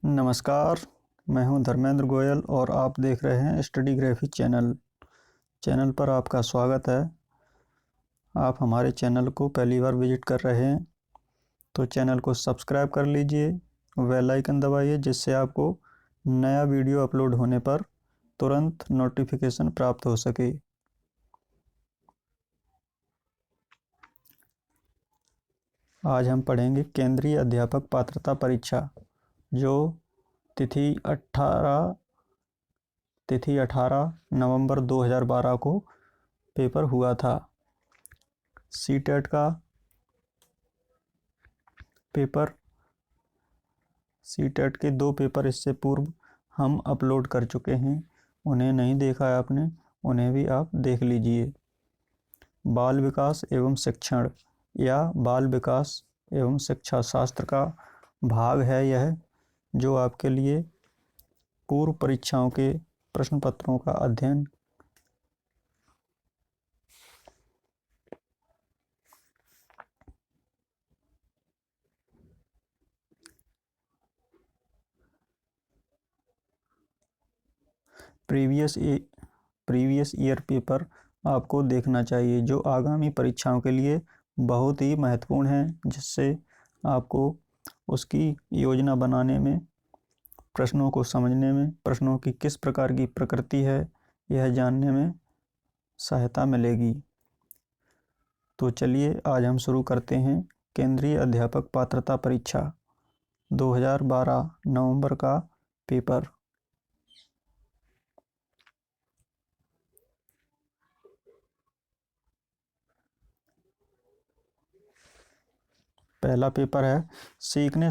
नमस्कार, मैं हूं धर्मेंद्र गोयल और आप देख रहे हैं स्टडीग्राफी चैनल पर आपका स्वागत है। आप हमारे चैनल को पहली बार विजिट कर रहे हैं तो चैनल को सब्सक्राइब कर लीजिए, बेल आइकन दबाइए जिससे आपको नया वीडियो अपलोड होने पर तुरंत नोटिफिकेशन प्राप्त हो सके। आज हम पढ़ेंगे केंद्रीय अध्यापक पात्रता परीक्षा, जो तिथि 18 नवंबर 2012 को पेपर हुआ था। सीटेट का पेपर, सीटेट के 2 पेपर इससे पूर्व हम अपलोड कर चुके हैं। उन्हें नहीं देखा है आपने, उन्हें भी आप देख लीजिए। बाल विकास एवं शिक्षण या बाल विकास एवं शिक्षा शास्त्र का भाग है यह, जो आपके लिए पूर्व परीक्षाओं के प्रश्न पत्रों का अध्ययन प्रीवियस ईयर पेपर आपको देखना चाहिए, जो आगामी परीक्षाओं के लिए बहुत ही महत्वपूर्ण है, जिससे आपको उसकी योजना बनाने में, प्रश्नों को समझने में, प्रश्नों की किस प्रकार की प्रकृति है यह जानने में सहायता मिलेगी। तो चलिए आज हम शुरू करते हैं केंद्रीय अध्यापक पात्रता परीक्षा 2012 नवंबर का पेपर। पहला पेपर है सीखने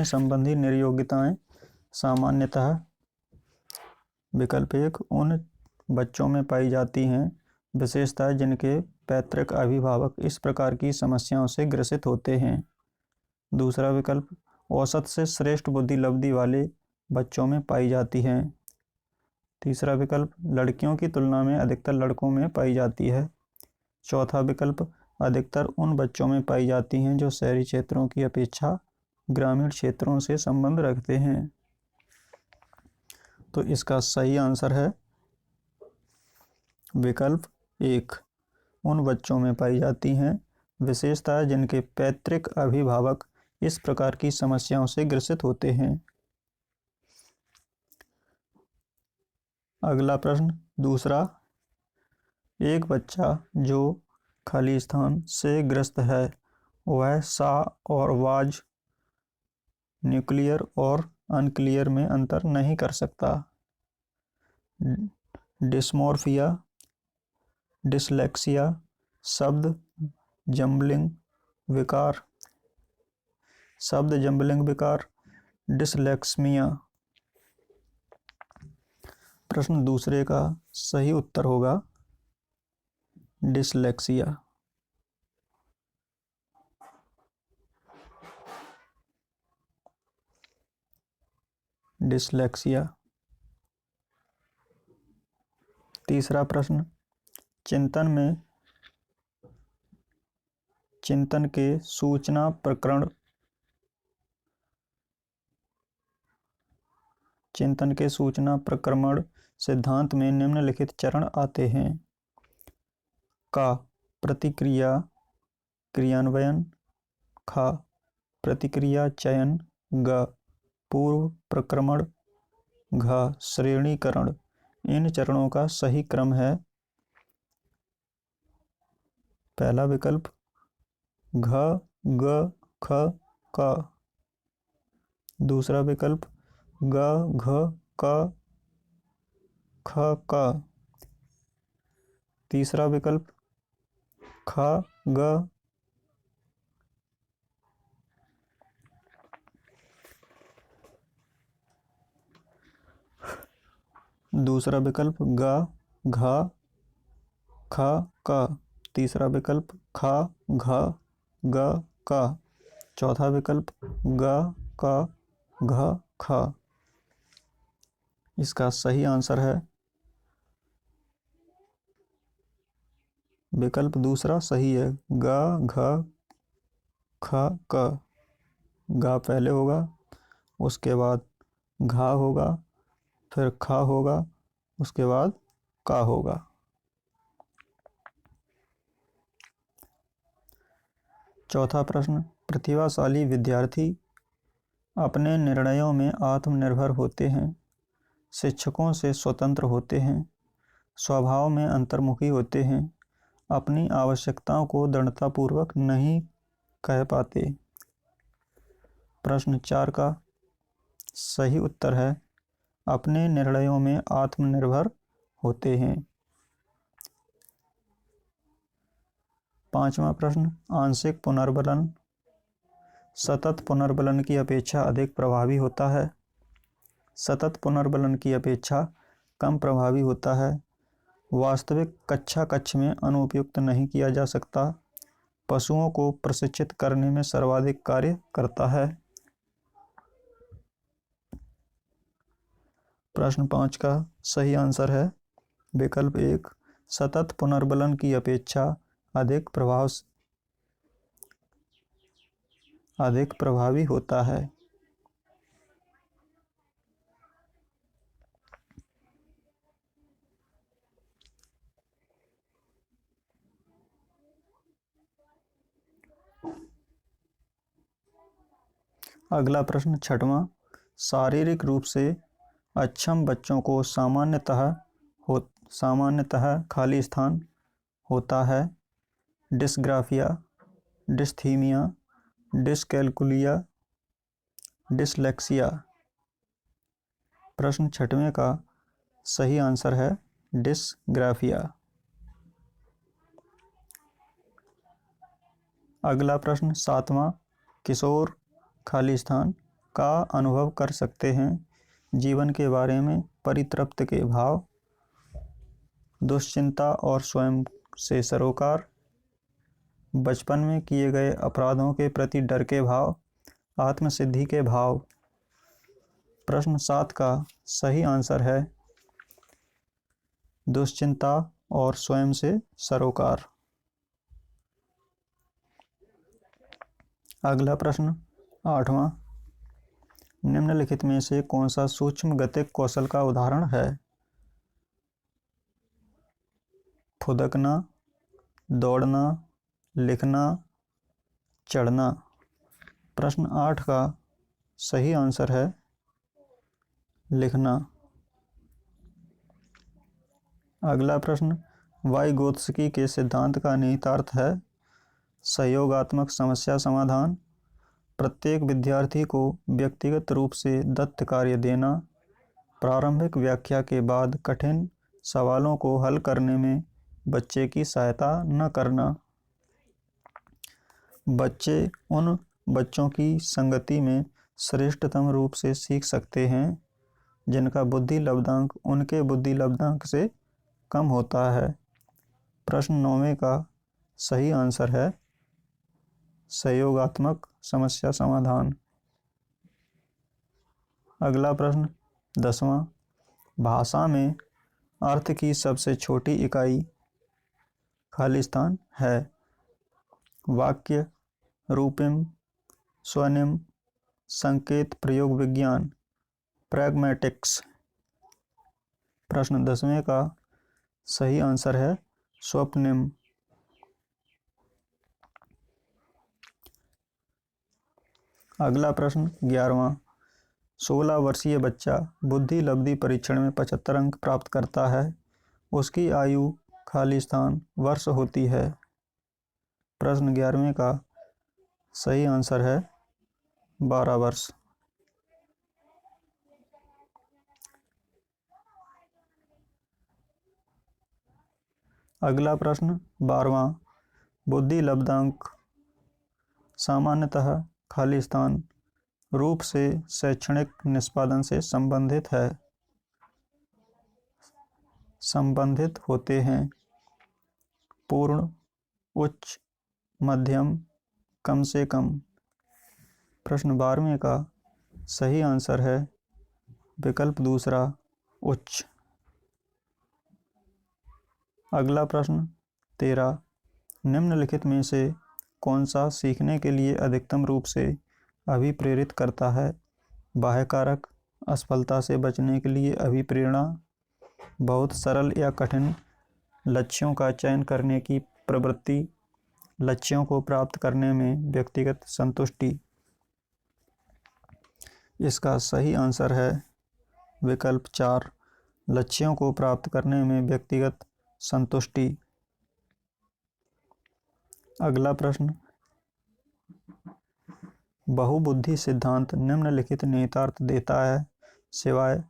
संबंधी निर्योग्यताएं। सामान्यतः विकल्प 1 उन बच्चों में पाई जाती हैं विशेषताएं जिनके पैतृक अभिभावक इस प्रकार की समस्याओं से ग्रसित होते हैं। दूसरा विकल्प औसत से श्रेष्ठ बुद्धि लब्धि वाले बच्चों में पाई जाती हैं। तीसरा विकल्प लड़कियों की तुलना में अधिकतर लड़कों में पाई जाती है। चौथा विकल्प अधिकतर उन बच्चों में पाई जाती हैं जो शहरी क्षेत्रों की अपेक्षा ग्रामीण क्षेत्रों से संबंध रखते हैं। तो इसका सही आंसर है विकल्प 1, उन बच्चों में पाई जाती हैं विशेषताएं जिनके पैतृक अभिभावक इस प्रकार की समस्याओं से ग्रसित होते हैं। अगला प्रश्न दूसरा, एक बच्चा जो खाली स्थान से ग्रस्त है वह सा और वाज न्यूक्लियर और अनक्लियर में अंतर नहीं कर सकता। डिस्मोर्फिया, डिसलेक्सिया, शब्द जम्बलिंग विकार, डिसलेक्समिया। प्रश्न दूसरे का सही उत्तर होगा डिसलेक्सिया। डिसलेक्सिया। तीसरा प्रश्न, चिंतन के सूचना प्रक्रमण सिद्धांत में निम्नलिखित चरण आते हैं। का प्रतिक्रिया क्रियान्वयन, खा प्रतिक्रिया चयन, ग पूर्व प्रक्रमण, घ श्रेणीकरण। इन चरणों का सही क्रम है पहला विकल्प घ ग ख क, दूसरा विकल्प ग घ क ख क, तीसरा विकल्प ख ग, दूसरा विकल्प ग घ ख क, तीसरा विकल्प ख घ ग क, चौथा विकल्प ग क घ ख। इसका सही आंसर है विकल्प दूसरा सही है, ग घ ख क। गा पहले होगा, उसके बाद घा होगा, फिर खा होगा, उसके बाद का होगा। चौथा प्रश्न, प्रतिभाशाली विद्यार्थी अपने निर्णयों में आत्मनिर्भर होते हैं, शिक्षकों से स्वतंत्र होते हैं, स्वभाव में अंतर्मुखी होते हैं, अपनी आवश्यकताओं को दृढ़तापूर्वक नहीं कह पाते। प्रश्न 4 का सही उत्तर है अपने निर्णयों में आत्मनिर्भर होते हैं। पांचवा प्रश्न, आंशिक पुनर्बलन सतत पुनर्बलन की अपेक्षा अधिक प्रभावी होता है, सतत पुनर्बलन की अपेक्षा कम प्रभावी होता है, वास्तविक कक्षा कक्ष में अनुपयुक्त नहीं किया जा सकता, पशुओं को प्रशिक्षित करने में सर्वाधिक कार्य करता है। प्रश्न 5 का सही आंसर है विकल्प 1, सतत पुनर्बलन की अपेक्षा अधिक प्रभावी होता है। अगला प्रश्न छठवां, शारीरिक रूप से अक्षम बच्चों को सामान्यतः खाली स्थान होता है, डिस्ग्राफिया, डिस्थीमिया, डिसकैल्कुलिया, डिसलेक्सिया। प्रश्न छठवें का सही आंसर है डिसग्राफिया। अगला प्रश्न सातवां, किशोर खाली स्थान का अनुभव कर सकते हैं, जीवन के बारे में परितृप्ति के भाव, दुश्चिंता और स्वयं से सरोकार, बचपन में किए गए अपराधों के प्रति डर के भाव, आत्मसिद्धि के भाव। प्रश्न 7 का सही आंसर है दुश्चिंता और स्वयं से सरोकार। अगला प्रश्न 8वां, निम्नलिखित में से कौन सा सूक्ष्म गतिक कौशल का उदाहरण है? फुदकना, दौड़ना, लिखना, चढ़ना। प्रश्न 8 का सही आंसर है लिखना। अगला प्रश्न, वाइगोत्स्की के सिद्धांत का निहितार्थ है सहयोगात्मक समस्या समाधान, प्रत्येक विद्यार्थी को व्यक्तिगत रूप से दत्त कार्य देना, प्रारंभिक व्याख्या के बाद कठिन सवालों को हल करने में बच्चे की सहायता न करना। बच्चे उन बच्चों की संगति में श्रेष्ठतम रूप से सीख सकते हैं जिनका बुद्धि लब्धांक उनके बुद्धि लब्धांक से कम होता है। प्रश्न 9वें का सही आंसर है सहयोगात्मक समस्या समाधान। अगला प्रश्न 10वां, भाषा में अर्थ की सबसे छोटी इकाई खाली स्थान है, वाक्य, रूपिम, स्वनिम, संकेत प्रयोग विज्ञान, प्रैग्मेटिक्स। प्रश्न 10वें का सही आंसर है स्वप्निम। अगला प्रश्न 11वां, 16 वर्षीय बच्चा बुद्धि लब्धि परीक्षण में 75 अंक प्राप्त करता है, उसकी आयु खाली स्थान वर्ष होती है। प्रश्न 11वें का सही आंसर है 12 वर्ष। अगला प्रश्न 12वां, बुद्धि लब्धांक सामान्यतः खाली स्थान रूप से शैक्षणिक निष्पादन से संबंधित होते हैं, पूर्ण, उच्च, मध्यम, कम से कम। प्रश्न 12वें का सही आंसर है विकल्प दूसरा उच्च। अगला प्रश्न 13, निम्नलिखित में से कौन सा सीखने के लिए अधिकतम रूप से अभिप्रेरित करता है। बाह्य कारक, असफलता से बचने के लिए अभिप्रेरणा, बहुत सरल या कठिन लक्ष्यों का चयन करने की प्रवृत्ति, लक्ष्यों को प्राप्त करने में व्यक्तिगत संतुष्टि। इसका सही आंसर है विकल्प 4, लक्ष्यों को प्राप्त करने में व्यक्तिगत संतुष्टि। अगला प्रश्न, बहुबुद्धि सिद्धांत निम्नलिखित निहितार्थ देता है। सिवाय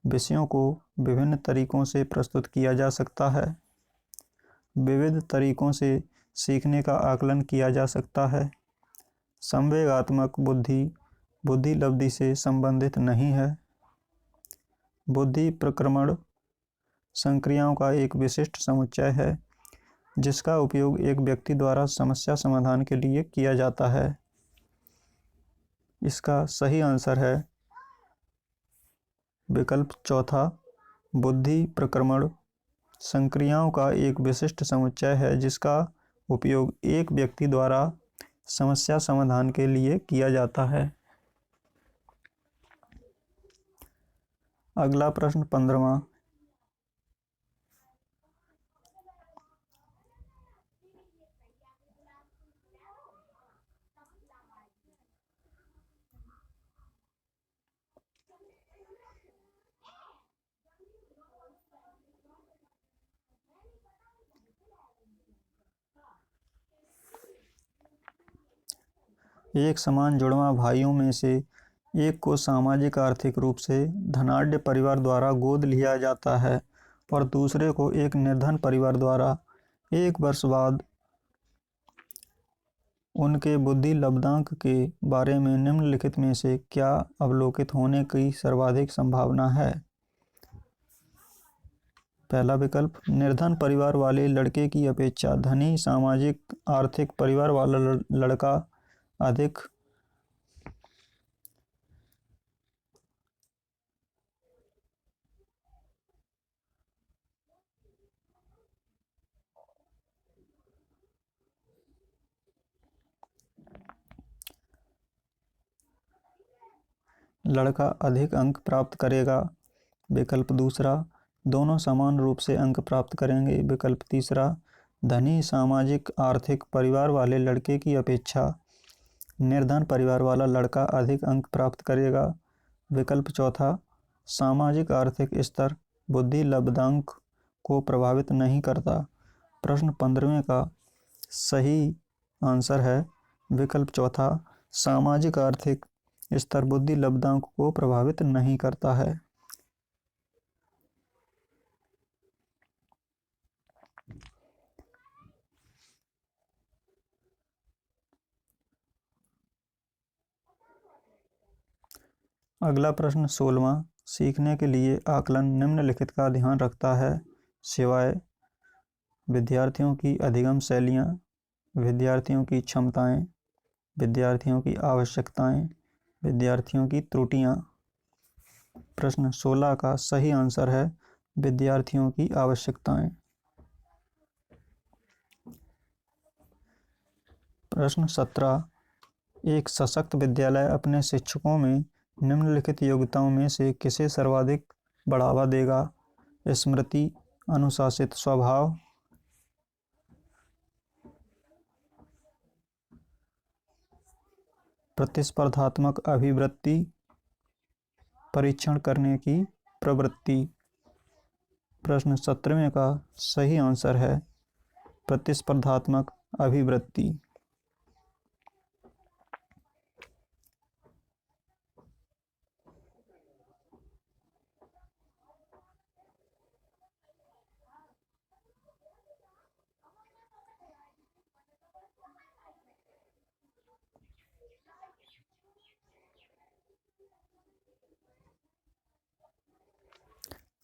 विषयों को विभिन्न तरीकों से प्रस्तुत किया जा सकता है। विविध तरीकों से सीखने का आकलन किया जा सकता है। संवेगात्मक बुद्धि बुद्धि लब्धि से संबंधित नहीं है। बुद्धि प्रक्रमण संक्रियाओं का एक विशिष्ट समुच्चय है जिसका उपयोग एक व्यक्ति द्वारा समस्या समाधान के लिए किया जाता है। इसका सही आंसर है विकल्प 4, बुद्धि प्रक्रमण संक्रियाओं का एक विशिष्ट समुच्चय है जिसका उपयोग एक व्यक्ति द्वारा समस्या समाधान के लिए किया जाता है। अगला प्रश्न 15वां, एक समान जुड़वां भाइयों में से एक को सामाजिक आर्थिक रूप से धनाढ्य परिवार द्वारा गोद लिया जाता है और दूसरे को एक निर्धन परिवार द्वारा। एक वर्ष बाद उनके बुद्धि लब्धांक के बारे में निम्नलिखित में से क्या अवलोकित होने की सर्वाधिक संभावना है। पहला विकल्प, निर्धन परिवार वाले लड़के की अपेक्षा धनी सामाजिक आर्थिक परिवार वाला लड़का अधिक अंक प्राप्त करेगा। विकल्प दूसरा, दोनों समान रूप से अंक प्राप्त करेंगे। विकल्प तीसरा, धनी सामाजिक आर्थिक परिवार वाले लड़के की अपेक्षा निर्धन परिवार वाला लड़का अधिक अंक प्राप्त करेगा। विकल्प चौथा, सामाजिक आर्थिक स्तर बुद्धि लब्धांक को प्रभावित नहीं करता। प्रश्न 15वें का सही आंसर है विकल्प चौथा, सामाजिक आर्थिक स्तर बुद्धि लब्धांक को प्रभावित नहीं करता है। अगला प्रश्न 16वां, सीखने के लिए आकलन निम्नलिखित का ध्यान रखता है। सिवाय विद्यार्थियों की अधिगम शैलियाँ, विद्यार्थियों की क्षमताएं, विद्यार्थियों की आवश्यकताएं, विद्यार्थियों की त्रुटियां। प्रश्न 16 का सही आंसर है विद्यार्थियों की आवश्यकताएं। प्रश्न 17, एक सशक्त विद्यालय अपने शिक्षकों में निम्नलिखित योग्यताओं में से किसे सर्वाधिक बढ़ावा देगा। स्मृति, अनुशासित स्वभाव, प्रतिस्पर्धात्मक अभिवृत्ति, परीक्षण करने की प्रवृत्ति। प्रश्न 17वें का सही आंसर है प्रतिस्पर्धात्मक अभिवृत्ति।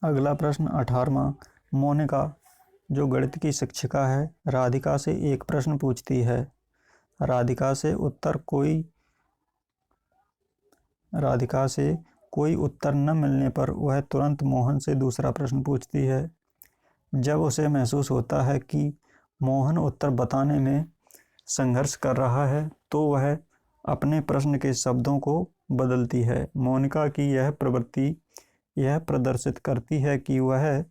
अगला प्रश्न 18वां, मोनिका जो गणित की शिक्षिका है राधिका से एक प्रश्न पूछती है। राधिका से कोई उत्तर न मिलने पर वह तुरंत मोहन से दूसरा प्रश्न पूछती है। जब उसे महसूस होता है कि मोहन उत्तर बताने में संघर्ष कर रहा है तो वह अपने प्रश्न के शब्दों को बदलती है। मोनिका की यह प्रवृत्ति यह प्रदर्शित करती है कि वह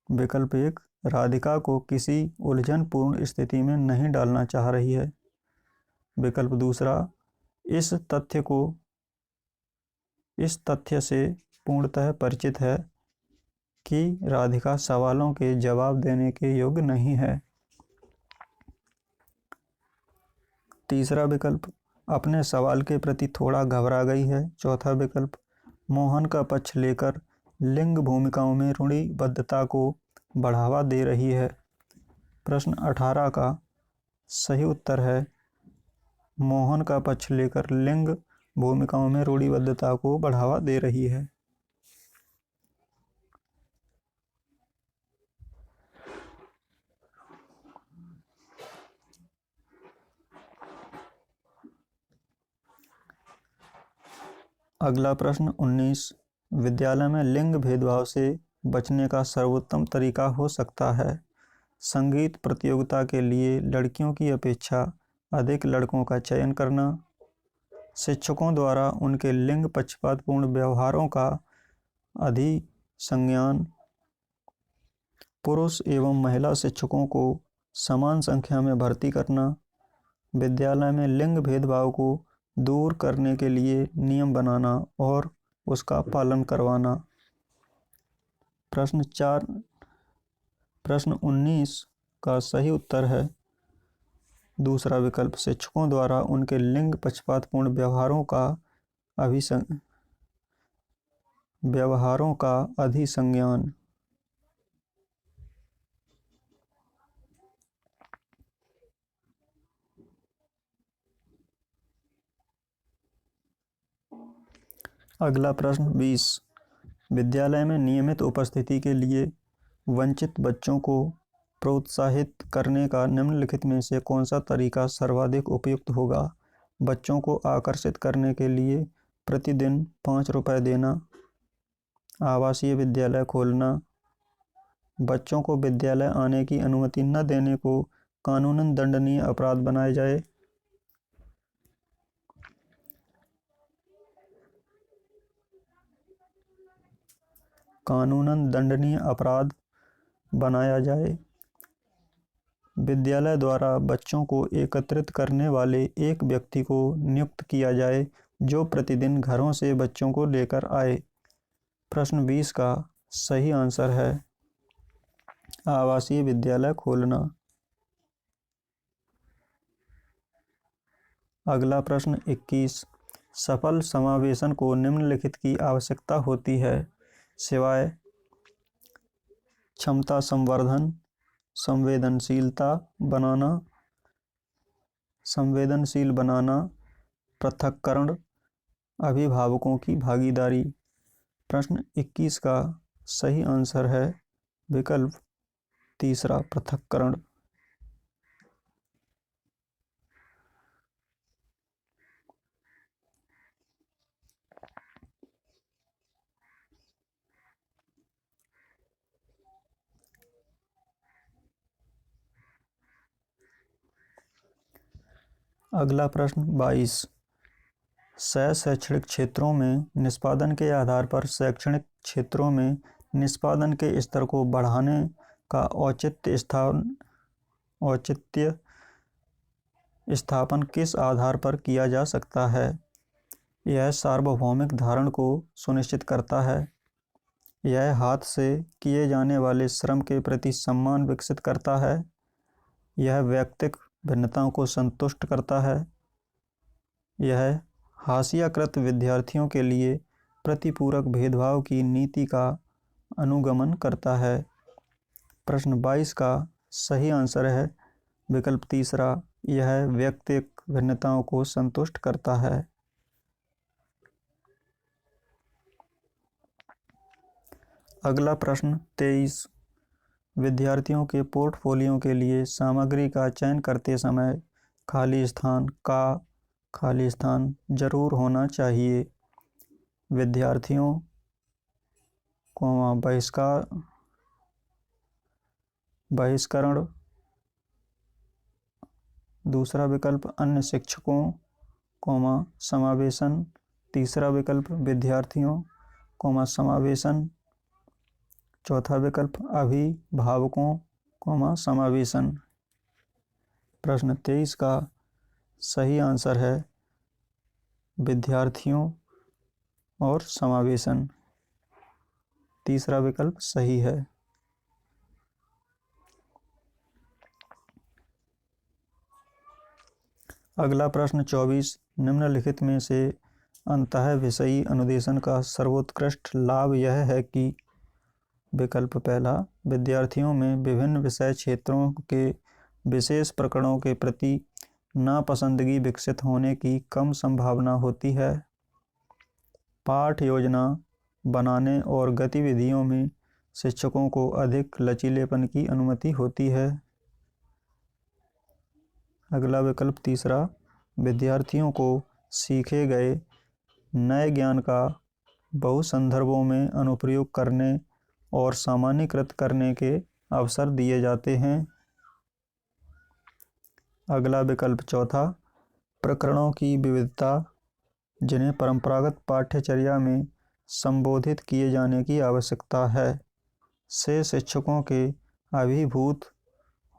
विकल्प 1 राधिका को किसी उलझनपूर्ण स्थिति में नहीं डालना चाह रही है। विकल्प 2 इस तथ्य से पूर्णतः परिचित है कि राधिका सवालों के जवाब देने के योग्य नहीं है। तीसरा विकल्प अपने सवाल के प्रति थोड़ा घबरा गई है। चौथा विकल्प मोहन का पक्ष लेकर लिंग भूमिकाओं में रूढ़िबद्धता को बढ़ावा दे रही है। प्रश्न 18 का सही उत्तर है मोहन का पक्ष लेकर लिंग भूमिकाओं में रूढ़िबद्धता को बढ़ावा दे रही है। अगला प्रश्न 19 विद्यालय में लिंग भेदभाव से बचने का सर्वोत्तम तरीका हो सकता है। संगीत प्रतियोगिता के लिए लड़कियों की अपेक्षा अधिक लड़कों का चयन करना, शिक्षकों द्वारा उनके लिंग पक्षपातपूर्ण व्यवहारों का अधिसंज्ञान, पुरुष एवं महिला शिक्षकों को समान संख्या में भर्ती करना, विद्यालय में लिंग भेदभाव को दूर करने के लिए नियम बनाना और उसका पालन करवाना। प्रश्न 19 का सही उत्तर है दूसरा विकल्प शिक्षकों द्वारा उनके लिंग पक्षपातपूर्ण व्यवहारों का अधिसंज्ञान। अगला प्रश्न 20 विद्यालय में नियमित उपस्थिति के लिए वंचित बच्चों को प्रोत्साहित करने का निम्नलिखित में से कौन सा तरीका सर्वाधिक उपयुक्त होगा। बच्चों को आकर्षित करने के लिए प्रतिदिन 5 रुपये देना, आवासीय विद्यालय खोलना, बच्चों को विद्यालय आने की अनुमति न देने को कानूनन दंडनीय अपराध बनाया जाए, विद्यालय द्वारा बच्चों को एकत्रित करने वाले एक व्यक्ति को नियुक्त किया जाए जो प्रतिदिन घरों से बच्चों को लेकर आए। प्रश्न 20 का सही आंसर है आवासीय विद्यालय खोलना। अगला प्रश्न 21 सफल समावेशन को निम्नलिखित की आवश्यकता होती है सिवाय क्षमता संवर्धन, संवेदनशील बनाना, पृथक्करण, अभिभावकों की भागीदारी। प्रश्न 21 का सही आंसर है विकल्प 3 पृथक्करण। अगला प्रश्न 22 शैक्षणिक क्षेत्रों में निष्पादन के आधार पर शैक्षणिक क्षेत्रों में निष्पादन के स्तर को बढ़ाने का औचित्य स्थापन किस आधार पर किया जा सकता है। यह सार्वभौमिक धारण को सुनिश्चित करता है, यह हाथ से किए जाने वाले श्रम के प्रति सम्मान विकसित करता है, यह व्यक्तिगत भिन्नताओं को संतुष्ट करता है, यह हाशियाकृत विद्यार्थियों के लिए प्रतिपूरक भेदभाव की नीति का अनुगमन करता है। प्रश्न 22 का सही आंसर है विकल्प 3 यह व्यक्तिगत भिन्नताओं को संतुष्ट करता है। अगला प्रश्न 23 विद्यार्थियों के पोर्टफोलियो के लिए सामग्री का चयन करते समय खाली स्थान जरूर होना चाहिए। विद्यार्थियों बहिष्करण, दूसरा विकल्प अन्य शिक्षकों समावेशन। तीसरा विकल्प विद्यार्थियों, समावेशन। चौथा विकल्प अभिभावकों, समावेशन। प्रश्न 23 का सही आंसर है विद्यार्थियों और समावेशन। तीसरा विकल्प सही है। अगला प्रश्न 24, निम्नलिखित में से अंतः विषयी अनुदेशन का सर्वोत्कृष्ट लाभ यह है कि विकल्प पहला, विद्यार्थियों में विभिन्न विषय क्षेत्रों के विशेष प्रकरणों के प्रति नापसंदगी विकसित होने की कम संभावना होती है। पाठ योजना बनाने और गतिविधियों में शिक्षकों को अधिक लचीलेपन की अनुमति होती है। अगला विकल्प तीसरा, विद्यार्थियों को सीखे गए नए ज्ञान का बहु संदर्भों में अनुप्रयोग करने और सामान्यीकृत करने के अवसर दिए जाते हैं। अगला विकल्प चौथा, प्रकरणों की विविधता जिन्हें परंपरागत पाठ्यचर्या में संबोधित किए जाने की आवश्यकता है से शिक्षकों के अभिभूत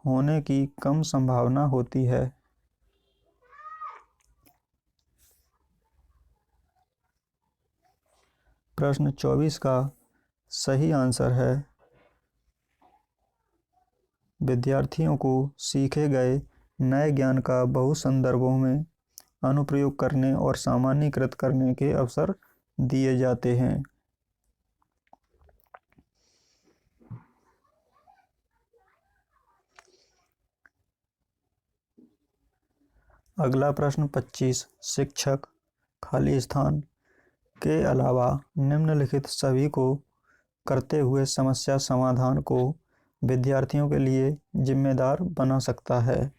होने की कम संभावना होती है। प्रश्न 24 का सही आंसर है विद्यार्थियों को सीखे गए नए ज्ञान का बहु संदर्भों में अनुप्रयोग करने और सामान्यीकृत करने के अवसर दिए जाते हैं। अगला प्रश्न 25, शिक्षक खाली स्थान के अलावा निम्नलिखित सभी को करते हुए समस्या समाधान को विद्यार्थियों के लिए जिम्मेदार बना सकता है।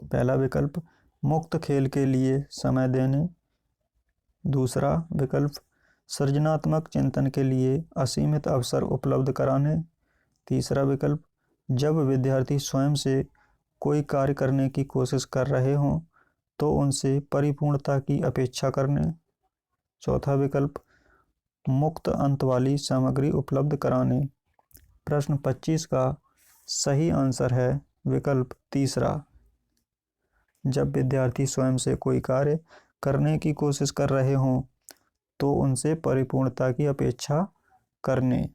पहला विकल्प मुक्त खेल के लिए समय देने। दूसरा विकल्प सृजनात्मक चिंतन के लिए असीमित अवसर उपलब्ध कराने। तीसरा विकल्प जब विद्यार्थी स्वयं से कोई कार्य करने की कोशिश कर रहे हों तो उनसे परिपूर्णता की अपेक्षा करने। चौथा विकल्प मुक्त अंत वाली सामग्री उपलब्ध कराने। प्रश्न 25 का सही आंसर है विकल्प तीसरा, जब विद्यार्थी स्वयं से कोई कार्य करने की कोशिश कर रहे हों तो उनसे परिपूर्णता की अपेक्षा करने।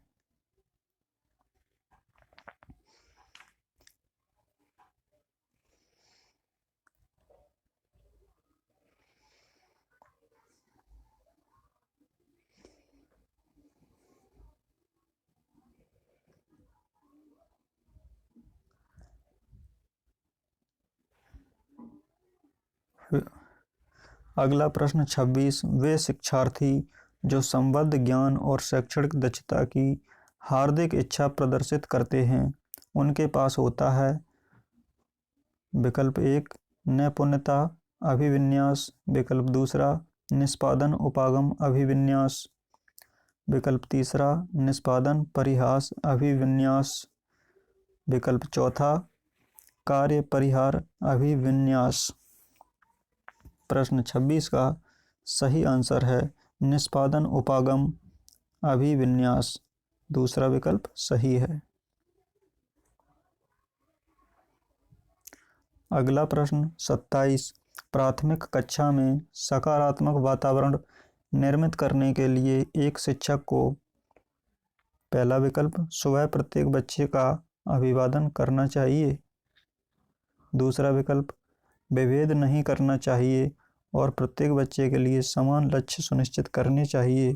अगला प्रश्न 26, वे शिक्षार्थी जो संबद्ध ज्ञान और शैक्षणिक दक्षता की हार्दिक इच्छा प्रदर्शित करते हैं उनके पास होता है। विकल्प एक, नैपुण्यता अभिविन्यास। विकल्प दूसरा, निष्पादन उपागम अभिविन्यास। विकल्प तीसरा, निष्पादन परिहास अभिविन्यास। विकल्प चौथा, कार्य परिहार अभिविन्यास। प्रश्न 26 का सही आंसर है निष्पादन उपागम अभिविन्यास। दूसरा विकल्प सही है। अगला प्रश्न 27, प्राथमिक कक्षा में सकारात्मक वातावरण निर्मित करने के लिए एक शिक्षक को पहला विकल्प सुबह प्रत्येक बच्चे का अभिवादन करना चाहिए। दूसरा विकल्प विभेद नहीं करना चाहिए और प्रत्येक बच्चे के लिए समान लक्ष्य सुनिश्चित करने चाहिए।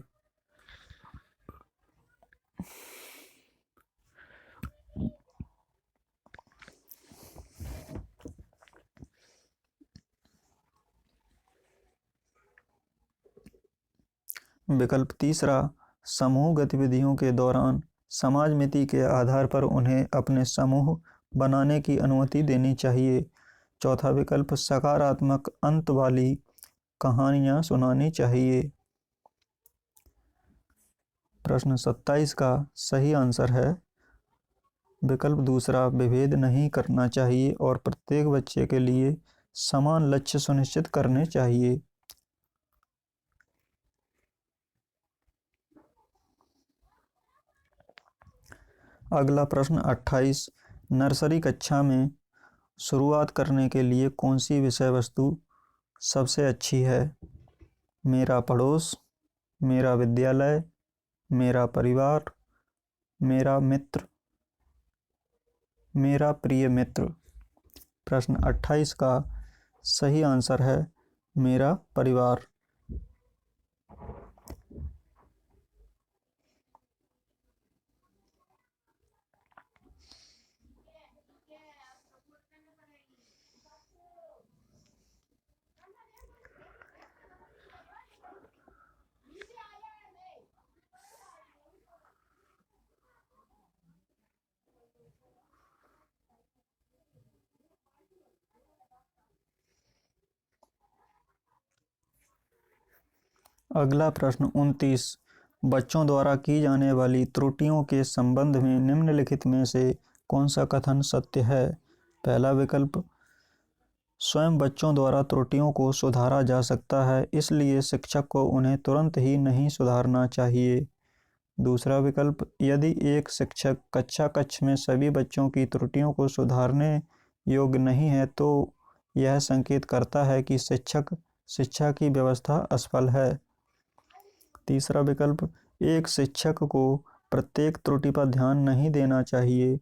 विकल्प तीसरा, समूह गतिविधियों के दौरान समाजमिति के आधार पर उन्हें अपने समूह बनाने की अनुमति देनी चाहिए। चौथा विकल्प सकारात्मक अंत वाली कहानियां सुनानी चाहिए। प्रश्न 27 का सही आंसर है विकल्प दूसरा, विभेद नहीं करना चाहिए और प्रत्येक बच्चे के लिए समान लक्ष्य सुनिश्चित करने चाहिए। अगला प्रश्न 28, नर्सरी कक्षा में शुरुआत करने के लिए कौन सी विषय वस्तु सबसे अच्छी है? मेरा पड़ोस, मेरा विद्यालय, मेरा परिवार, मेरा मित्र, मेरा प्रिय मित्र। प्रश्न 28 का सही आंसर है मेरा परिवार। अगला प्रश्न 29, बच्चों द्वारा की जाने वाली त्रुटियों के संबंध में निम्नलिखित में से कौन सा कथन सत्य है? पहला विकल्प, स्वयं बच्चों द्वारा त्रुटियों को सुधारा जा सकता है, इसलिए शिक्षक को उन्हें तुरंत ही नहीं सुधारना चाहिए। दूसरा विकल्प, यदि एक शिक्षक कक्षा कक्ष में सभी बच्चों की त्रुटियों को सुधारने योग्य नहीं है तो यह संकेत करता है कि शिक्षा की व्यवस्था असफल है। तीसरा विकल्प, एक शिक्षक को प्रत्येक त्रुटि पर ध्यान नहीं देना चाहिए,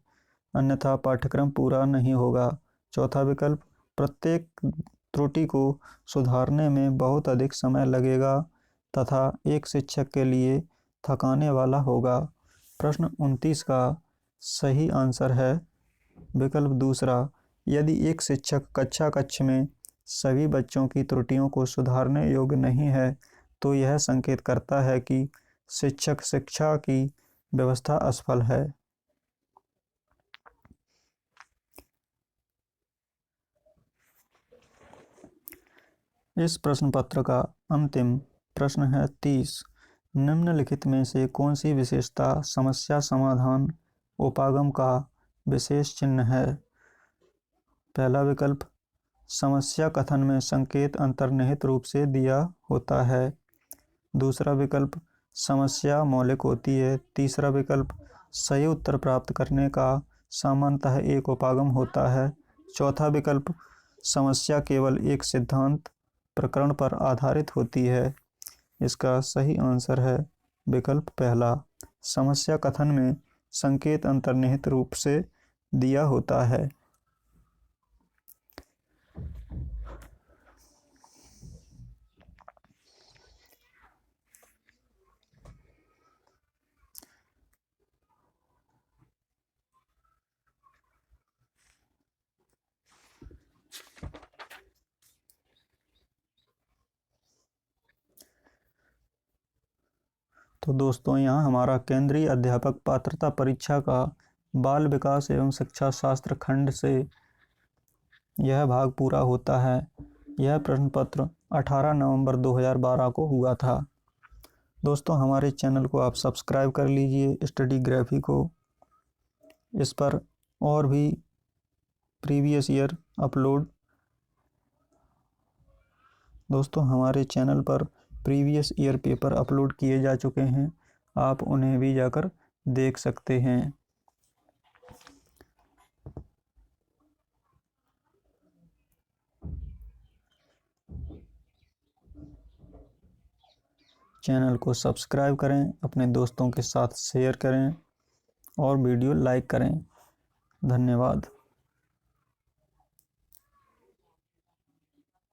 अन्यथा पाठ्यक्रम पूरा नहीं होगा। चौथा विकल्प, प्रत्येक त्रुटि को सुधारने में बहुत अधिक समय लगेगा तथा एक शिक्षक के लिए थकाने वाला होगा। प्रश्न 29 का सही आंसर है विकल्प दूसरा, यदि एक शिक्षक कक्षा कक्ष में सभी बच्चों की त्रुटियों को सुधारने योग्य नहीं है तो यह संकेत करता है कि शिक्षा की व्यवस्था असफल है। इस प्रश्न पत्र का अंतिम प्रश्न है 30, निम्नलिखित में से कौन सी विशेषता समस्या समाधान उपागम का विशेष चिन्ह है? पहला विकल्प, समस्या कथन में संकेत अंतर्निहित रूप से दिया होता है। दूसरा विकल्प, समस्या मौलिक होती है। तीसरा विकल्प, सही उत्तर प्राप्त करने का सामान्यतः एक उपागम होता है। चौथा विकल्प, समस्या केवल एक सिद्धांत प्रकरण पर आधारित होती है। इसका सही आंसर है विकल्प पहला, समस्या कथन में संकेत अंतर्निहित रूप से दिया होता है। तो दोस्तों, यहाँ हमारा केंद्रीय अध्यापक पात्रता परीक्षा का बाल विकास एवं शिक्षा शास्त्र खंड से यह भाग पूरा होता है। यह प्रश्न पत्र 18 नवंबर 2012 को हुआ था। दोस्तों, हमारे चैनल को आप सब्सक्राइब कर लीजिए स्टडी ग्राफी को। इस पर और भी प्रीवियस ईयर अपलोड दोस्तों हमारे चैनल पर प्रीवियस ईयर पेपर अपलोड किए जा चुके हैं, आप उन्हें भी जाकर देख सकते हैं। चैनल को सब्सक्राइब करें, अपने दोस्तों के साथ शेयर करें और वीडियो लाइक करें। धन्यवाद।